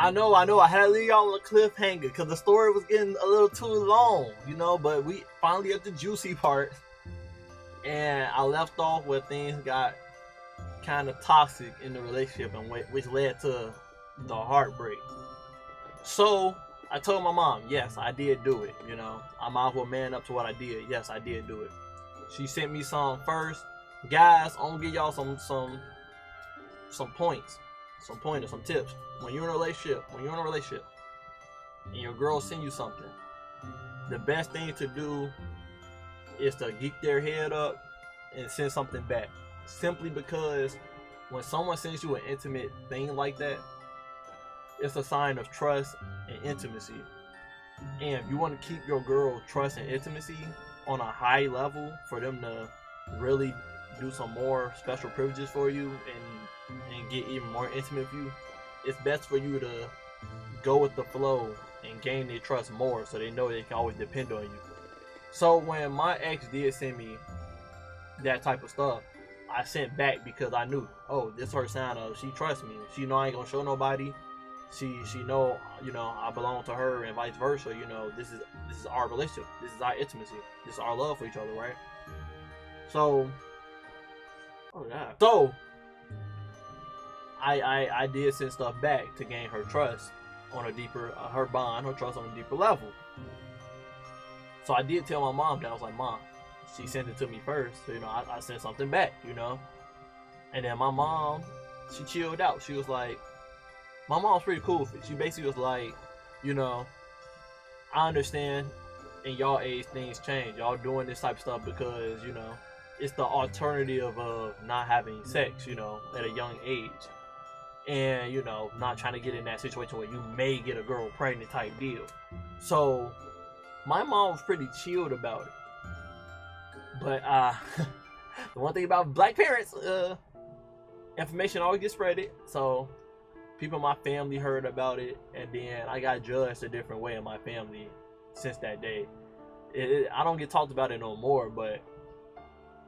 I know. I had to leave y'all on a cliffhanger because the story was getting a little too long, but we finally at the juicy part. And I left off where things got kind of toxic in the relationship, and which led to the heartbreak. So I told my mom, yes, I did do it. I might as well man up to what I did. Yes, I did do it. She sent me some first. Guys, I'm gonna give y'all some points, some pointers, some tips. When you're in a relationship, and your girl send you something, the best thing to do is to geek their head up and send something back. Simply because when someone sends you an intimate thing like that, it's a sign of trust and intimacy. And if you want to keep your girl trust and intimacy on a high level for them to really do some more special privileges for you and get even more intimate with you, it's best for you to go with the flow and gain their trust more so they know they can always depend on you. So when my ex did send me that type of stuff, I sent back because I knew, oh, this is her sign of she trusts me. She know I ain't gonna show nobody. She know, I belong to her and vice versa. This is our relationship. This is our intimacy. This is our love for each other, right? So, So I did send stuff back to gain her trust on a deeper, her trust on a deeper level. So I did tell my mom that. I was like, Mom, she sent it to me first, so I sent something back, And then my mom, she chilled out. She was like, my mom's pretty cool with it. She basically was like, I understand in y'all age things change. Y'all doing this type of stuff because, it's the alternative of not having sex, at a young age. And, not trying to get in that situation where you may get a girl pregnant type deal. So my mom was pretty chilled about it. But the one thing about black parents, information always gets spreaded. So people in my family heard about it, and then I got judged a different way in my family since that day. I don't get talked about it no more, but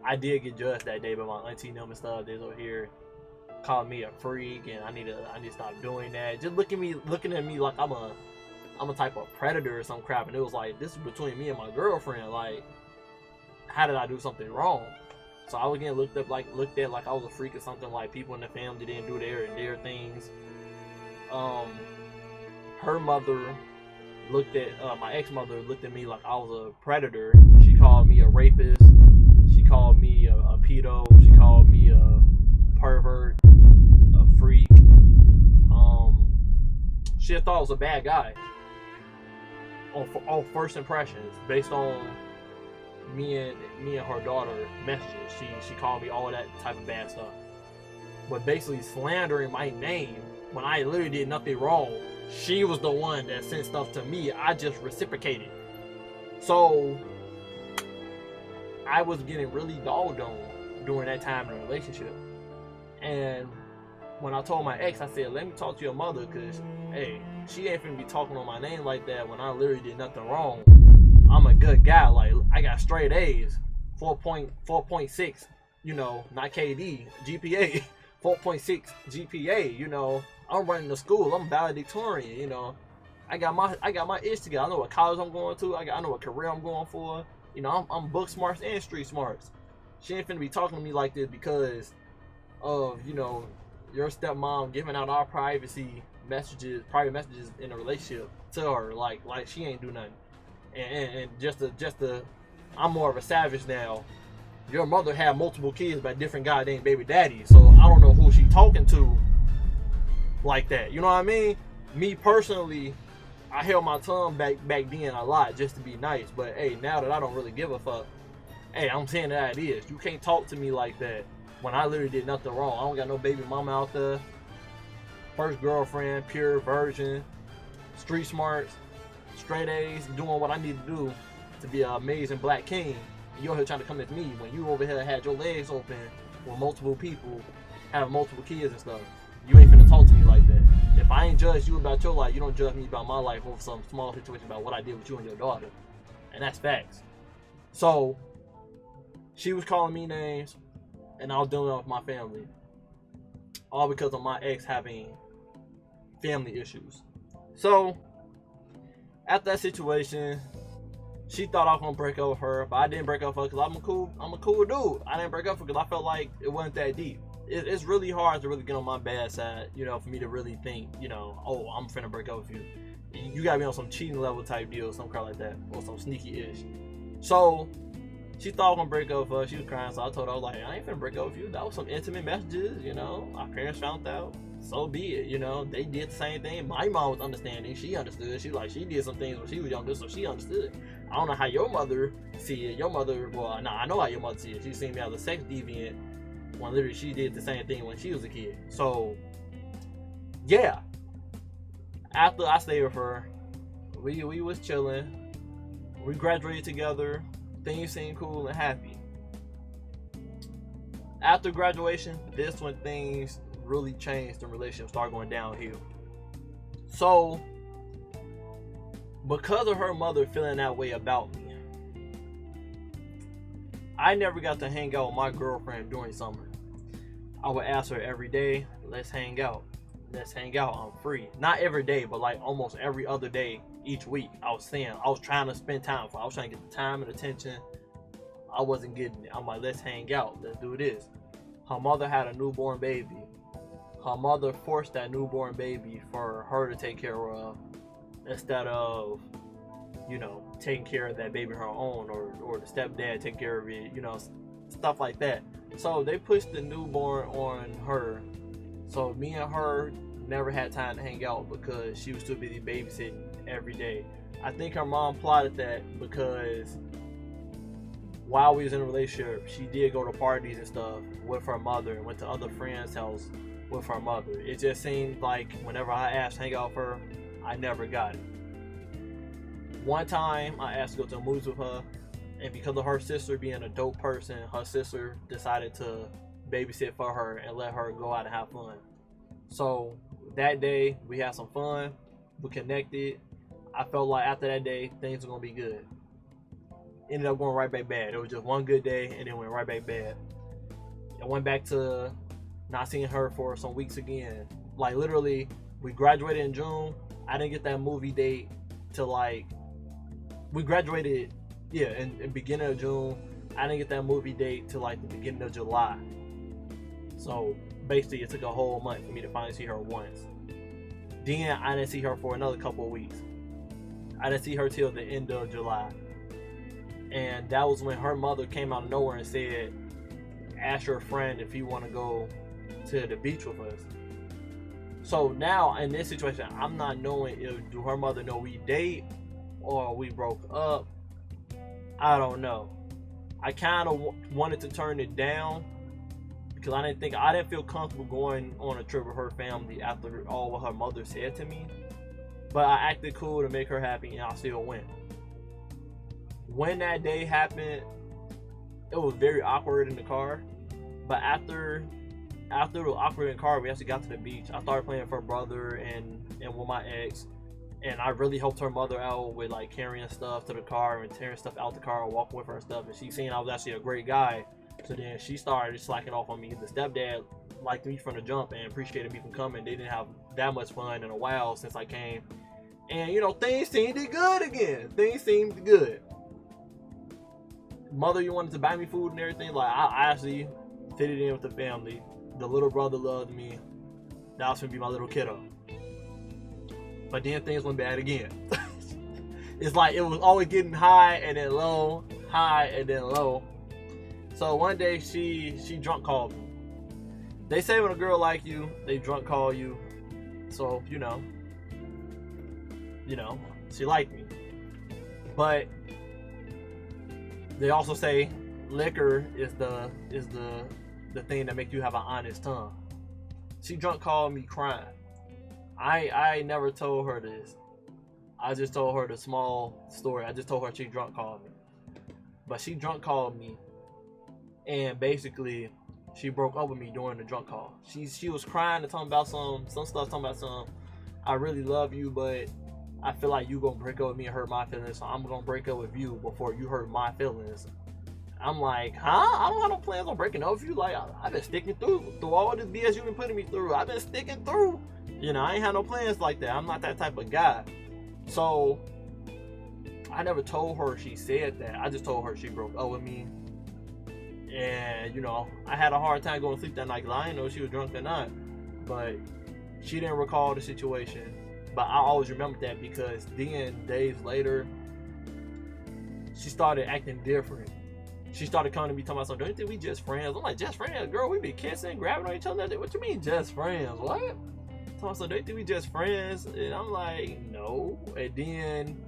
I did get judged that day by my auntie and them and stuff. They over here calling me a freak, and I need to stop doing that. Just looking at me like I'm a type of predator or some crap. And it was like, this is between me and my girlfriend. Like, how did I do something wrong? So I was getting looked at like I was a freak or something. Like people in the family didn't do their things. Her mother looked at my ex-mother looked at me like I was a predator. She called me a rapist. She called me a pedo. She called me a pervert, a freak. She thought I was a bad guy on first impressions, based on me and her daughter messages. She called me all that type of bad stuff, but basically slandering my name when I literally did nothing wrong. She was the one that sent stuff to me. I just reciprocated. So I was getting really dogged on during that time in the relationship. And when I told my ex, I said, let me talk to your mother, because, hey, she ain't finna be talking on my name like that when I literally did nothing wrong. I'm a good guy. Like, I got straight A's, 4.6, not KD, GPA, 4.6 GPA, I'm running the school. I'm valedictorian, I got my itch together. I know what college I'm going to. I know what career I'm going for. I'm book smarts and street smarts. She ain't finna be talking to me like this because of, your stepmom giving out our private messages in a relationship to her. Like she ain't do nothing. And just to, I'm more of a savage now. Your mother had multiple kids by different goddamn baby daddies, so I don't know who she talking to like that. You know what I mean? Me personally, I held my tongue back then a lot just to be nice. But hey, now that I don't really give a fuck, hey, I'm saying that it is. You can't talk to me like that when I literally did nothing wrong. I don't got no baby mama out there. First girlfriend, pure virgin, street smarts, straight A's, doing what I need to do to be an amazing black king. And you're here trying to come at me when you over here had your legs open with multiple people, having multiple kids and stuff. You ain't finna talk to me like that. If I ain't judge you about your life, you don't judge me about my life over some small situation about what I did with you and your daughter. And that's facts. So she was calling me names, and I was dealing with my family. All because of my ex having family issues. So after that situation, she thought I was gonna break up with her, but I didn't break up with her because I'm a cool dude. I didn't break up with her because I felt like it wasn't that deep. It's really hard to really get on my bad side, you know, for me to really think, you know, oh, I'm finna break up with you. You gotta be on some cheating level type deal, some crap like that, or some sneaky-ish. So she thought I was gonna break up with her. She was crying, so I told her, I was like, I ain't finna break up with you. That was some intimate messages, you know. Our parents found out, so be it, you know. They did the same thing. My mom was understanding. She understood. She did some things when she was younger, so she understood. I don't know how your mother see it. Your mother, well, nah, I know how your mother see it. She seen me as a sex deviant when literally she did the same thing when she was a kid. So, yeah. After I stayed with her, we was chilling. We graduated together. Things seemed cool and happy. After graduation, this when things really changed. The relationship started going downhill. So, because of her mother feeling that way about me, I never got to hang out with my girlfriend during summer. I would ask her every day, let's hang out. Let's hang out, I'm free. Not every day, but like almost every other day each week. I was trying to spend time with her. I was trying to get the time and attention. I wasn't getting it. I'm like, let's hang out. Let's do this. Her mother had a newborn baby. Her mother forced that newborn baby for her to take care of instead of, you know, taking care of that baby her own, or the stepdad take care of it, you know, stuff like that. So they pushed the newborn on her. So me and her never had time to hang out because she was too busy babysitting every day. I think her mom plotted that because while we was in a relationship, she did go to parties and stuff with her mother and went to other friends' house with her mother. It just seemed like whenever I asked to hang out with her, I never got it. One time I asked to go to the movies with her, and because of her sister being a dope person, her sister decided to babysit for her and let her go out and have fun. So that day we had some fun, we connected. I felt like after that day things were gonna be good. Ended up going right back bad. It was just one good day and then went right back bad. I went back to not seeing her for some weeks again. Like literally, we graduated in June. I didn't get that movie date till like, we graduated, yeah, in beginning of June. I didn't get that movie date till like the beginning of July. So basically it took a whole month for me to finally see her once. Then I didn't see her for another couple of weeks. I didn't see her till the end of July. And that was when her mother came out of nowhere and said, ask your friend if you want to go to the beach with us. So now in this situation, I'm not knowing if do her mother know we date or we broke up. I don't know. I kind of wanted to turn it down because I didn't feel comfortable going on a trip with her family after all what her mother said to me. But I acted cool to make her happy and I still went. When that day happened, it was very awkward in the car. But after it was awkward in the car, we actually got to the beach. I started playing with her brother and with my ex. And I really helped her mother out with like carrying stuff to the car and tearing stuff out the car and walking with her and stuff. And she seen I was actually a great guy. So then she started slacking off on me. The stepdad liked me from the jump and appreciated me from coming. They didn't have that much fun in a while since I came. And you know, things seemed good again. Things seemed good. Mother, you wanted to buy me food and everything. Like I actually fitted in with the family. The little brother loved me. That was gonna be my little kiddo. But then things went bad again. It's like it was always getting high and then low, high and then low. So one day she drunk called me. They say when a girl like you, they drunk call you. So you know, she liked me. But they also say liquor is the thing that makes you have an honest tongue. She drunk called me crying. I never told her this. I just told her the small story. I just told her she drunk called me. But she drunk called me and basically she broke up with me during the drunk call. She was crying and talking about some stuff, talking about some, I really love you, but I feel like you gonna break up with me and hurt my feelings, so I'm gonna break up with you before you hurt my feelings. I'm like, huh? I don't have no plans on breaking up with you. Like, I've been sticking through all this BS you've been putting me through. I've been sticking through. You know, I ain't had no plans like that. I'm not that type of guy. So I never told her she said that. I just told her she broke up with me. And, you know, I had a hard time going to sleep that night because I didn't know if she was drunk or not. But she didn't recall the situation. But I always remember that because then, days later, she started acting different. She started coming to me talking about something. Don't you think we just friends? I'm like, just friends? Girl, we be kissing, grabbing on each other. What you mean just friends? What? So don't you think we just friends? And I'm like, no. And then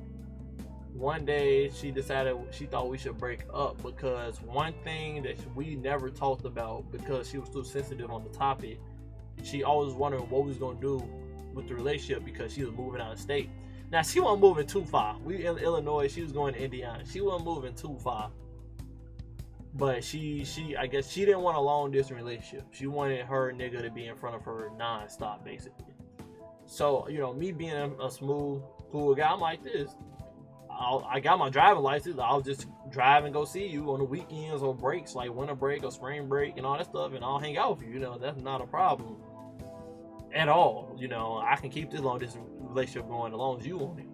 one day she decided she thought we should break up because one thing that we never talked about because she was too sensitive on the topic, she always wondered what we was going to do with the relationship because she was moving out of state. Now, she wasn't moving too far. We in Illinois, she was going to Indiana. She wasn't moving too far. But she I guess she didn't want a long distance relationship. She wanted her nigga to be in front of her non-stop, basically. So, you know, me being a smooth, cool guy, I'm like this. I got my driving license. I'll just drive and go see you on the weekends or breaks, like winter break or spring break and all that stuff, and I'll hang out with you. You know, that's not a problem at all. You know, I can keep this long distance relationship going as long as you want it.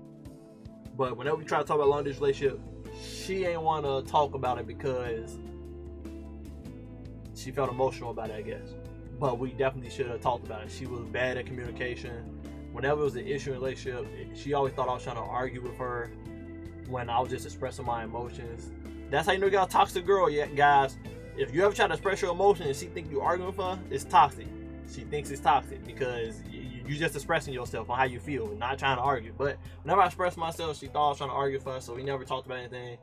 But whenever we try to talk about long distance relationship, she ain't want to talk about it because she felt emotional about it, I guess. But we definitely should have talked about it. She was bad at communication. Whenever it was an issue in a relationship, she always thought I was trying to argue with her when I was just expressing my emotions. That's how you know you got a toxic girl, yeah, guys. If you ever try to express your emotions and she think you arguing with her, it's toxic. She thinks it's toxic because you just expressing yourself on how you feel, not trying to argue. But whenever I expressed myself, she thought I was trying to argue with her, so we never talked about anything.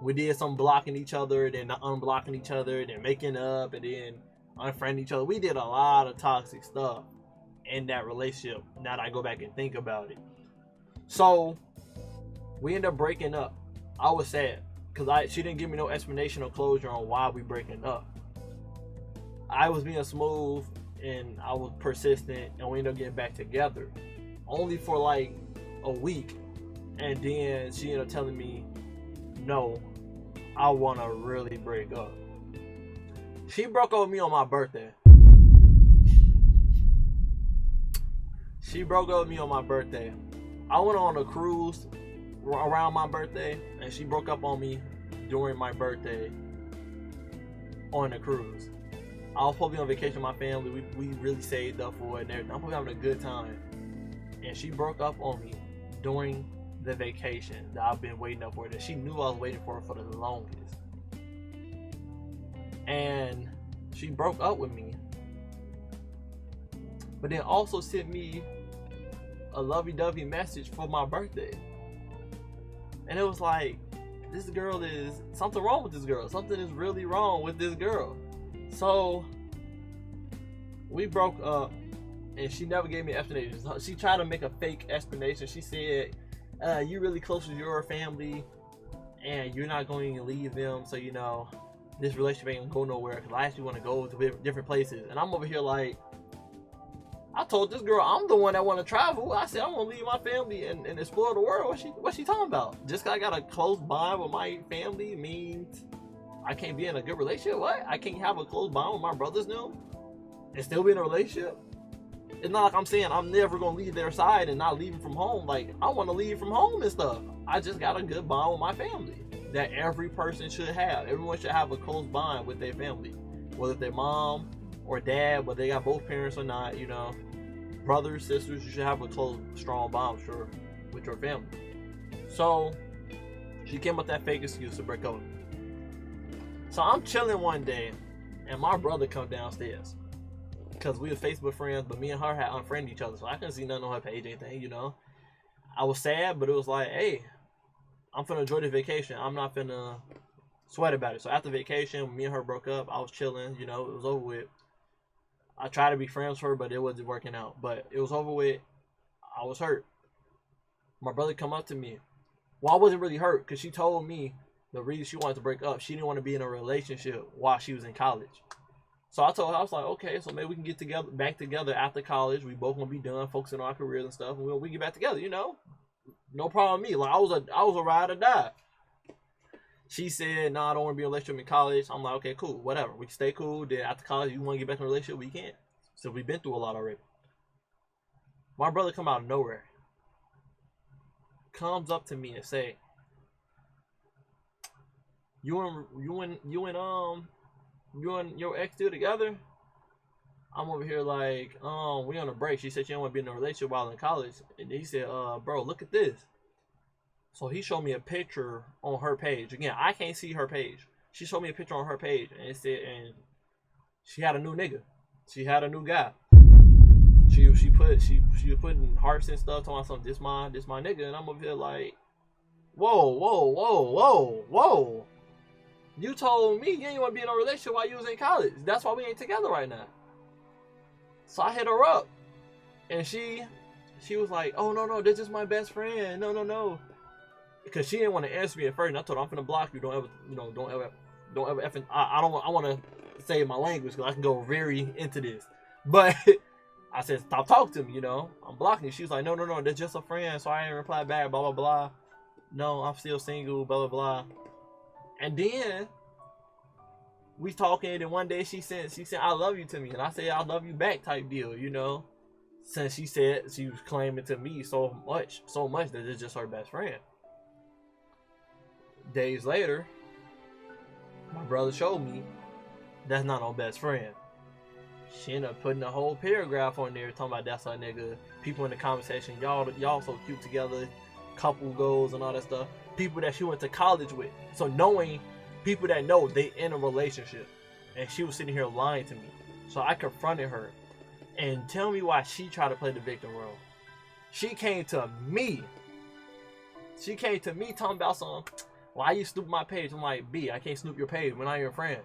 We did some blocking each other, then unblocking each other, then making up, and then unfriending each other. We did a lot of toxic stuff in that relationship, now that I go back and think about it. So we ended up breaking up. I was sad because she didn't give me no explanation or closure on why we breaking up. I was being smooth and I was persistent, and we ended up getting back together only for like a week, and then she ended up telling me, no, I want to really break up. She broke up with me on my birthday. She broke up with me on my birthday. I went on a cruise around my birthday, and she broke up on me during my birthday on the cruise. I was supposed to be on vacation with my family. We really saved up for it and everything. I'm supposed to be having a good time. And she broke up on me during the vacation that I've been waiting up for. That she knew I was waiting for the longest. And she broke up with me. But then also sent me a lovey-dovey message for my birthday. And it was like, this girl is, something wrong with this girl. Something is really wrong with this girl. So we broke up, and she never gave me an explanation. She tried to make a fake explanation. She said, you're really close to your family, and you're not going to leave them, so you know, this relationship ain't gonna go nowhere, because I actually want to go to different places. And I'm over here like, I told this girl I'm the one that want to travel. I said I want to leave my family and explore the world. What's she talking about? Just 'cause I got a close bond with my family means I can't be in a good relationship? What? I can't have a close bond with my brothers now and still be in a relationship? It's not like I'm saying I'm never gonna leave their side and not leaving from home. Like, I want to leave from home and stuff. I just got a good bond with my family that every person should have. Everyone should have a close bond with their family, whether it's their mom or dad, whether they got both parents or not. You know, brothers, sisters, you should have a close, strong bond with your family. So she came up with that fake excuse to break up with me. So I'm chilling one day, and my brother come downstairs because we were Facebook friends, but me and her had unfriended each other, so I couldn't see nothing on her page, anything, you know. I was sad, but it was like, hey, I'm finna enjoy the vacation. I'm not finna sweat about it. So after vacation, when me and her broke up, I was chilling, you know, it was over with. I tried to be friends with her, but it wasn't working out. But it was over with. I was hurt. My brother come up to me. Well, I wasn't really hurt because she told me the reason she wanted to break up, she didn't want to be in a relationship while she was in college. So I told her, I was like, okay, so maybe we can get back together after college. We both gonna be done focusing on our careers and stuff, and we get back together, you know? No problem with me. Like, I was a ride or die. She said, no, I don't want to be in a relationship in college. I'm like, okay, cool, whatever. We can stay cool. Then after college, you want to get back in a relationship, we can. So we've been through a lot already. My brother come out of nowhere, comes up to me and say, you and your ex still together? I'm over here like, we on a break. She said she don't want to be in a relationship while in college. And he said, bro, look at this. So he showed me a picture on her page. Again, I can't see her page. She showed me a picture on her page, and it said, and she had a new nigga. She had a new guy. She was putting hearts and stuff, talking about something. This my nigga, and I'm over here like, whoa. You told me you ain't want to be in a relationship while you was in college. That's why we ain't together right now. So I hit her up, and she was like, oh no, this is my best friend. No. Because she didn't want to answer me at first, and I told her I'm finna block you. Don't ever effing. I want to say my language because I can go very into this. But I said stop talking to me. I'm blocking you. She was like no, that's just a friend. So I didn't reply back. Blah blah blah. No, I'm still single. Blah blah blah. And then we talking, and one day she said I love you to me, and I said I love you back type deal. Since she said she was claiming to me so much that it's just her best friend. Days later, my brother showed me that's not no best friend. She ended up putting a whole paragraph on there talking about that's her nigga. People in the comment section, y'all so cute together, couple goals and all that stuff. People that she went to college with. So knowing people that know they in a relationship, and she was sitting here lying to me. So I confronted her, and tell me why she tried to play the victim role. She came to me talking about something. Why you snoop my page? I'm like, B, I can't snoop your page. We're not your friends.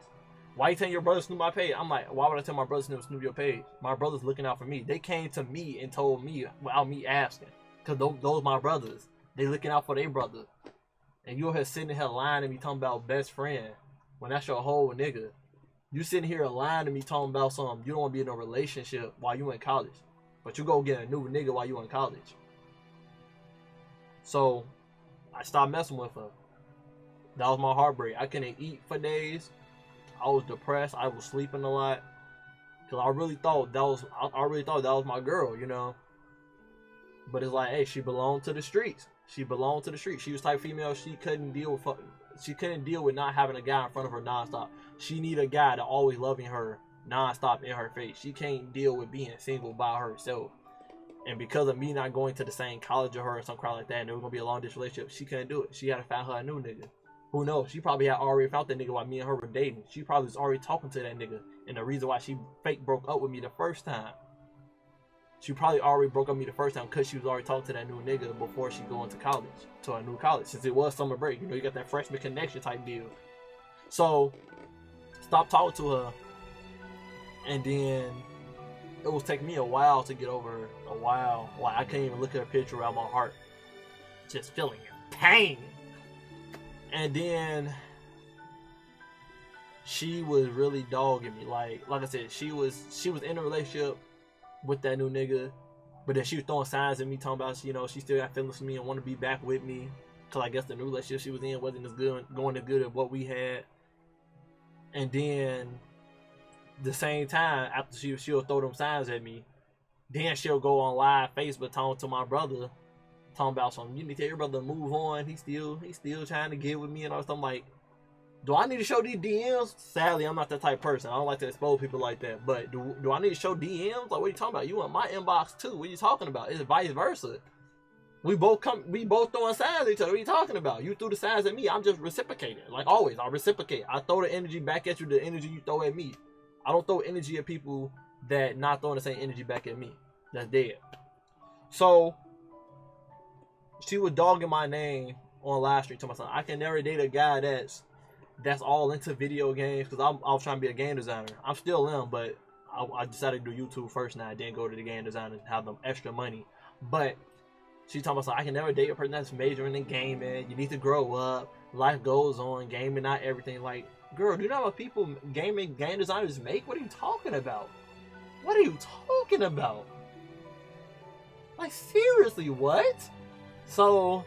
Why you telling your brother to snoop my page? I'm like, why would I tell my brother to snoop your page? My brother's looking out for me. They came to me and told me without me asking. Because those my brothers. They looking out for their brother. And you over here sitting here lying to me talking about best friend when that's your whole nigga. You sitting here lying to me talking about something. You don't want to be in a relationship while you in college. But you go get a new nigga while you in college. So I stopped messing with her. That was my heartbreak. I couldn't eat for days. I was depressed. I was sleeping a lot. Cause I really thought that was my girl, But it's like, hey, she belonged to the streets. She was type female. She couldn't deal with not having a guy in front of her nonstop. She needed a guy that always loving her nonstop in her face. She can't deal with being single by herself. And because of me not going to the same college or her or some crap like that, and it was gonna be a long distance relationship, she couldn't do it. She had to find her a new nigga. Who knows? She probably had already found that nigga while me and her were dating. She probably was already talking to that nigga. And the reason why she fake broke up with me the first time. She probably already broke up with me the first time because she was already talking to that new nigga before she going to college. To a new college. Since it was summer break. You got that freshman connection type deal. So, stop talking to her. And then, it was taking me a while to get over her. A while. Like, I can't even look at her picture without my heart just feeling pain. And then she was really dogging me. Like I said, she was in a relationship with that new nigga, but then she was throwing signs at me, talking about she still got feelings for me and want to be back with me. Cause I guess the new relationship she was in wasn't as good, going as good as what we had. And then the same time after she'll throw them signs at me, then she'll go on live Facebook talking to my brother. Talking about something. You need to tell your brother to move on. He's still trying to get with me and all that stuff. I'm like, do I need to show these DMs? Sadly, I'm not that type of person. I don't like to expose people like that. But do I need to show DMs? Like, what are you talking about? You want my inbox too? What are you talking about? It's vice versa. We both throwing signs at each other. What are you talking about? You threw the signs at me. I'm just reciprocating. Like always, I reciprocate. I throw the energy back at you. The energy you throw at me. I don't throw energy at people that not throwing the same energy back at me. That's dead. So she was dogging my name on live stream to myself. I can never date a guy that's all into video games because I was trying to be a game designer. I'm still am, but I decided to do YouTube first now. I didn't go to the game design and have them extra money. But she talking about, I can never date a person that's majoring in gaming. You need to grow up. Life goes on. Gaming, not everything. Like, girl, do you know what people game designers make? What are you talking about? What are you talking about? Like, seriously, what? So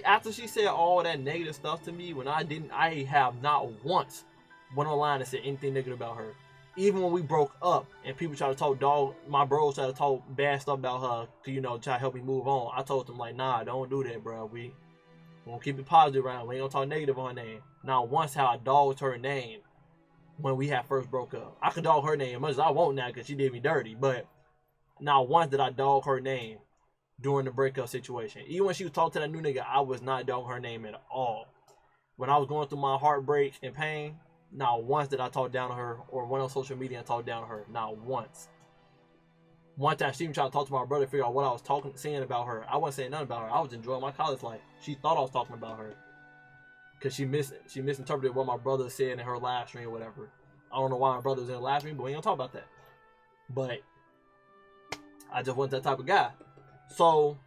after she said all that negative stuff to me, when I have not once went online and said anything negative about her. even when we broke up and people try to talk my bros try to talk bad stuff about her to, you know, try to help me move on. I told them, like, nah, don't do that, bro. We gonna keep it positive around. We ain't gonna talk negative on her name. Now, once how I dogged her name when we had first broke up. I could dog her name as much as I want now because she did me dirty. But not once did I dog her name during the breakup situation. Even when she was talking to that new nigga, I was not dogging her name at all. When I was going through my heartbreak and pain, not once did I talk down to her or went on social media and talk down to her. Not once. One time she even tried to talk to my brother to figure out what I was saying about her. I wasn't saying nothing about her. I was enjoying my college life. She thought I was talking about her. Because she misinterpreted what my brother said in her live stream or whatever. I don't know why my brother was in the live stream, but we ain't gonna talk about that. But I just wasn't that type of guy. So,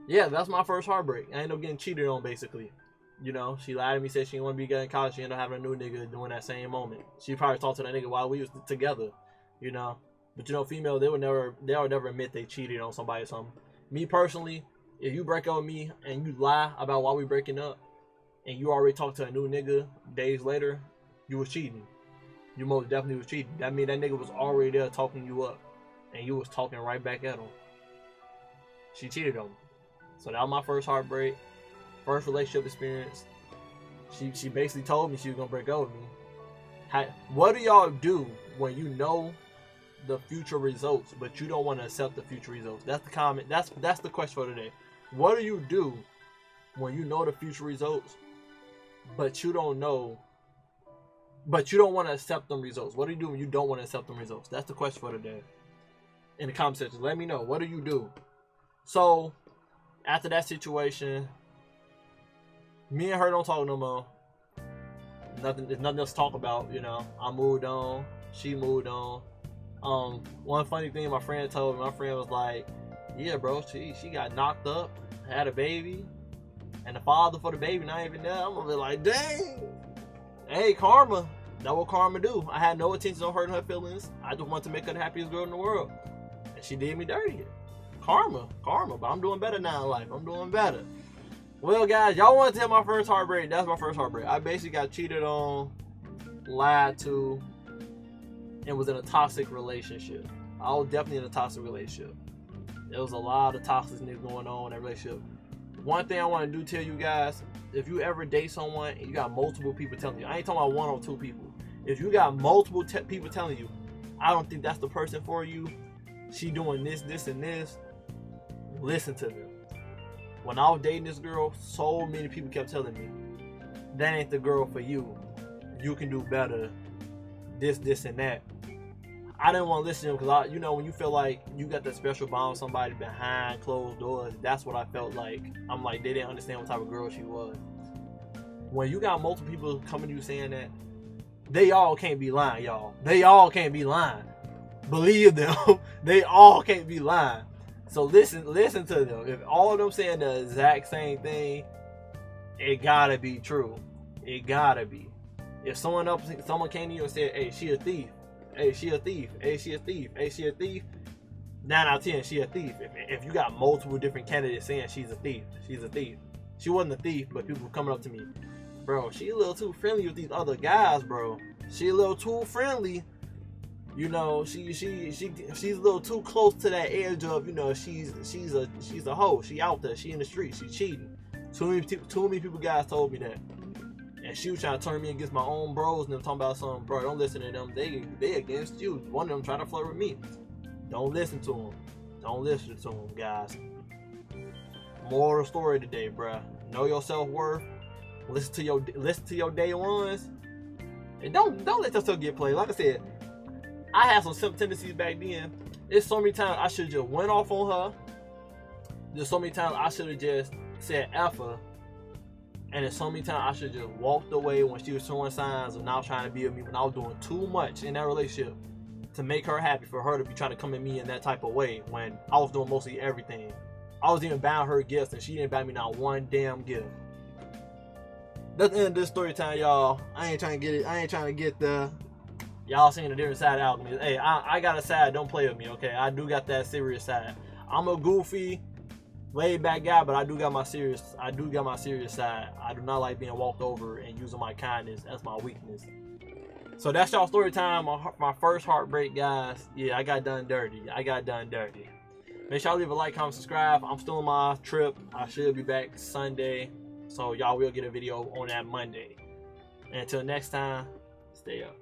yeah, that's my first heartbreak. I ended up getting cheated on, basically. You know, she lied to me, said she didn't want to be good in college. She ended up having a new nigga doing that same moment. She probably talked to that nigga while we was together, you know. But, you know, female, they would never admit they cheated on somebody or something. Me personally, if you break up with me and you lie about why we breaking up, and you already talked to a new nigga days later, you was cheating. You most definitely was cheating. That means that nigga was already there talking you up, and you was talking right back at him. She cheated on me. So that was my first heartbreak. First relationship experience. She basically told me she was gonna break up with me. What do y'all do when you know the future results, but you don't want to accept the future results? That's the comment. That's the question for today. What do you do when you know the future results, but you don't want to accept them results? What do you do when you don't want to accept them results? That's the question for today. In the comment section, let me know. What do you do? So after that situation, me and her don't talk no more. There's nothing else to talk about, you know. I moved on. She moved on. One funny thing my friend told me, my friend was like, yeah, bro, she got knocked up, had a baby, and the father for the baby not even there. I'm gonna be like, dang. Hey, karma. That's what karma do. I had no intention of hurting her feelings. I just wanted to make her the happiest girl in the world. And she did me dirty. Karma. But I'm doing better now in life. I'm doing better. Well, guys, y'all want to tell my first heartbreak? That's my first heartbreak. I basically got cheated on, lied to, and was in a toxic relationship. I was definitely in a toxic relationship. There was a lot of toxicness going on in that relationship. One thing I want to tell you guys, if you ever date someone and you got multiple people telling you, I ain't talking about one or two people. If you got multiple people telling you, I don't think that's the person for you, she doing this, and this, listen to them. When I was dating this girl, so many people kept telling me, that ain't the girl for you. You can do better. This, and that. I didn't want to listen to them because, you know, when you feel like you got that special bond with somebody behind closed doors, that's what I felt like. I'm like, they didn't understand what type of girl she was. When you got multiple people coming to you saying that, they all can't be lying, y'all. They all can't be lying. Believe them. They all can't be lying. So listen to them. If all of them saying the exact same thing, it gotta be true. It gotta be. If someone came to you and said, hey, she a thief. Hey, she a thief. Hey, she a thief. Hey, she a thief. 9 out of 10, she a thief. If you got multiple different candidates saying she's a thief, she's a thief. She wasn't a thief, but people were coming up to me, bro, she a little too friendly with these other guys, bro. She a little too friendly. You know, she's a little too close to that edge of, you know, she's a hoe. She out there. She in the street. She cheating. Too many people guys told me that. And she was trying to turn me against my own bros and them talking about something, bro, don't listen to them. They against you. One of them trying to flirt with me. Don't listen to them. Don't listen to them, guys. Moral of the story today, bro. Know your self-worth. Listen to your day ones. And don't let yourself get played. Like I said, I had some tendencies back then. There's so many times I should have just went off on her. There's so many times I should have just said F her. And there's so many times I should have just walked away when she was showing signs of not trying to be with me, when I was doing too much in that relationship to make her happy, for her to be trying to come at me in that type of way when I was doing mostly everything. I was even buying her gifts and she didn't buy me not one damn gift. That's the end of this story time, y'all. I ain't trying to get the y'all seeing a different side of Alchemist. Hey, I got a side. Don't play with me, okay? I do got that serious side. I'm a goofy, laid back guy, but I do got my serious side. I do not like being walked over and using my kindness as my weakness. So that's y'all story time. My first heartbreak, guys. Yeah, I got done dirty. Make sure y'all leave a like, comment, subscribe. I'm still on my trip. I should be back Sunday. So y'all will get a video on that Monday. And until next time, stay up.